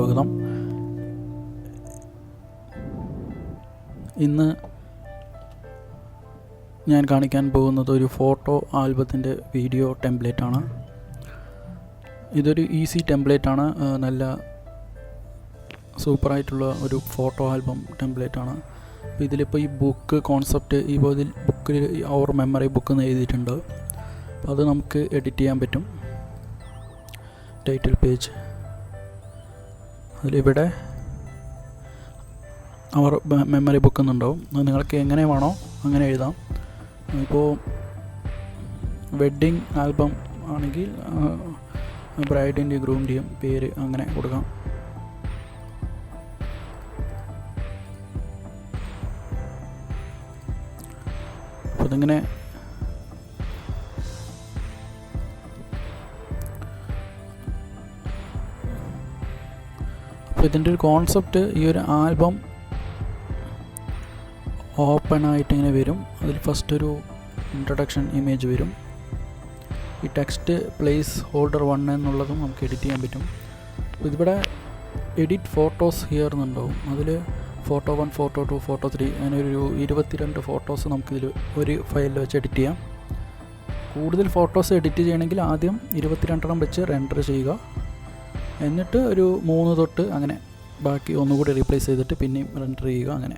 സ്വാഗതം. ഇന്ന് ഞാൻ കാണിക്കാൻ പോകുന്നത് ഒരു ഫോട്ടോ ആൽബത്തിൻ്റെ വീഡിയോ ടെംപ്ലേറ്റാണ്. ഇതൊരു ഈസി ടെംപ്ലേറ്റാണ്, നല്ല സൂപ്പറായിട്ടുള്ള ഒരു ഫോട്ടോ ആൽബം ടെംപ്ലേറ്റാണ്. അപ്പോൾ ഇതിലിപ്പോൾ ഈ ബുക്ക് കോൺസെപ്റ്റ് ഈ ബുക്കിൽ അവർ മെമ്മറി ബുക്ക് എന്ന് എഴുതിയിട്ടുണ്ട്. അപ്പോൾ അത് നമുക്ക് എഡിറ്റ് ചെയ്യാൻ പറ്റും. ടൈറ്റിൽ പേജ് അതിലിവിടെ അവർ മെമ്മറി ബുക്ക് എന്നുണ്ടാവും. അത് നിങ്ങൾക്ക് എങ്ങനെ വേണോ അങ്ങനെ എഴുതാം. ഇപ്പോൾ വെഡ്ഡിങ് ആൽബം ആണെങ്കിൽ ബ്രൈഡിൻ്റെയും ഗ്രൂമിൻ്റെയും പേര് അങ്ങനെ കൊടുക്കാം. അപ്പോൾ ഇതിങ്ങനെ അപ്പോൾ ഇതിൻ്റെ ഒരു കോൺസെപ്റ്റ്, ഈ ഒരു ആൽബം ഓപ്പൺ ആയിട്ട് ഇങ്ങനെ വരും. അതിൽ ഫസ്റ്റ് ഒരു ഇൻട്രൊഡക്ഷൻ ഇമേജ് വരും. ഈ ടെക്സ്റ്റ് പ്ലേസ് ഹോൾഡർ 1 എന്നുള്ളതും നമുക്ക് എഡിറ്റ് ചെയ്യാൻ പറ്റും. അപ്പോൾ ഇതിവിടെ എഡിറ്റ് ഫോട്ടോസ് ഹിയർ എന്നുണ്ടാവും. അതിൽ ഫോട്ടോ 1, ഫോട്ടോ 2, ഫോട്ടോ 3 അങ്ങനെ ഒരു 22 ഫോട്ടോസ് നമുക്കിതിൽ ഒരു ഫയലിൽ വെച്ച് എഡിറ്റ് ചെയ്യാം. കൂടുതൽ ഫോട്ടോസ് എഡിറ്റ് ചെയ്യണമെങ്കിൽ ആദ്യം 22 വെച്ച് റെൻഡർ ചെയ്യുക. എന്നിട്ട് ഒരു 3 തൊട്ട് അങ്ങനെ ബാക്കി ഒന്നുകൂടി റീപ്ലേസ് ചെയ്തിട്ട് പിന്നെയും റെൻഡർ ചെയ്യുക. അങ്ങനെ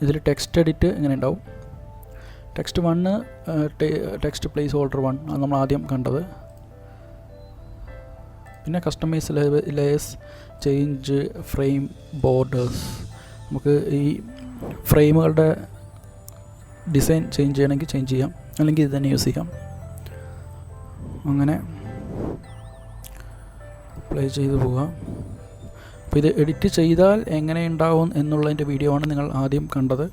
ഇതിൽ ടെക്സ്റ്റ് എഡിറ്റ് ഇങ്ങനെ ഉണ്ടാവും. ടെക്സ്റ്റ് 1 ടെക്സ്റ്റ് പ്ലേസ് ഹോൾഡർ 1 അത് നമ്മൾ ആദ്യം കണ്ടത്. പിന്നെ customise layers, change frame borders. നമുക്ക് ഈ ഫ്രെയിമുകളുടെ ഡിസൈൻ ചേഞ്ച് ചെയ്യണമെങ്കിൽ ചേഞ്ച് ചെയ്യാം, അല്ലെങ്കിൽ ഇത് തന്നെ യൂസ് ചെയ്യാം. അങ്ങനെ പ്ലേ ചെയ്ത് പോകാം. അപ്പോൾ ഇത് എഡിറ്റ് ചെയ്താൽ എങ്ങനെ ഉണ്ടാവും എന്നുള്ളതിൻ്റെ വീഡിയോ ആണ് നിങ്ങൾ ആദ്യം കണ്ടത്.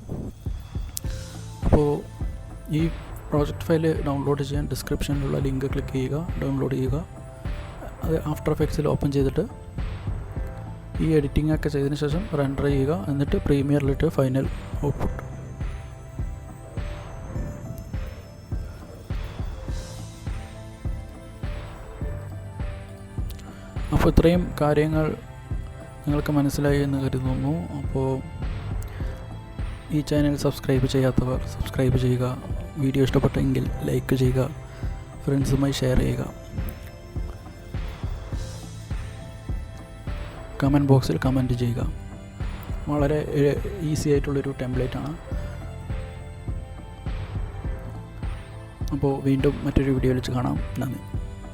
അപ്പോൾ ഈ പ്രോജക്റ്റ് ഫയൽ ഡൗൺലോഡ് ചെയ്യാൻ ഡിസ്ക്രിപ്ഷനിലുള്ള ലിങ്ക് ക്ലിക്ക് ചെയ്യുക, ഡൗൺലോഡ് ചെയ്യുക. അത് ആഫ്റ്റർ എഫക്ട്സിൽ ഓപ്പൺ ചെയ്തിട്ട് ഈ എഡിറ്റിംഗ് ഒക്കെ ചെയ്തതിന് ശേഷം റെൻഡർ ചെയ്യുക. എന്നിട്ട് പ്രീമിയറിലിട്ട് ഫൈനൽ ഔട്ട്പുട്ട്. അപ്പോൾ ഇത്രയും കാര്യങ്ങൾ നിങ്ങൾക്ക് മനസ്സിലായി എന്ന് കരുതുന്നു. അപ്പോൾ ഈ ചാനൽ സബ്സ്ക്രൈബ് ചെയ്യാത്തവർ സബ്സ്ക്രൈബ് ചെയ്യുക. വീഡിയോ ഇഷ്ടപ്പെട്ടെങ്കിൽ ലൈക്ക് ചെയ്യുക, ഫ്രണ്ട്സുമായി ഷെയർ ചെയ്യുക. കമൻറ്റ് ബോക്സിൽ കമൻറ്റ് ചെയ്യുക. വളരെ ഈസി ആയിട്ടുള്ളൊരു ടെംപ്ലേറ്റാണ്. അപ്പോൾ വീണ്ടും മറ്റൊരു വീഡിയോയിൽ വെച്ച് കാണാം. നന്ദി.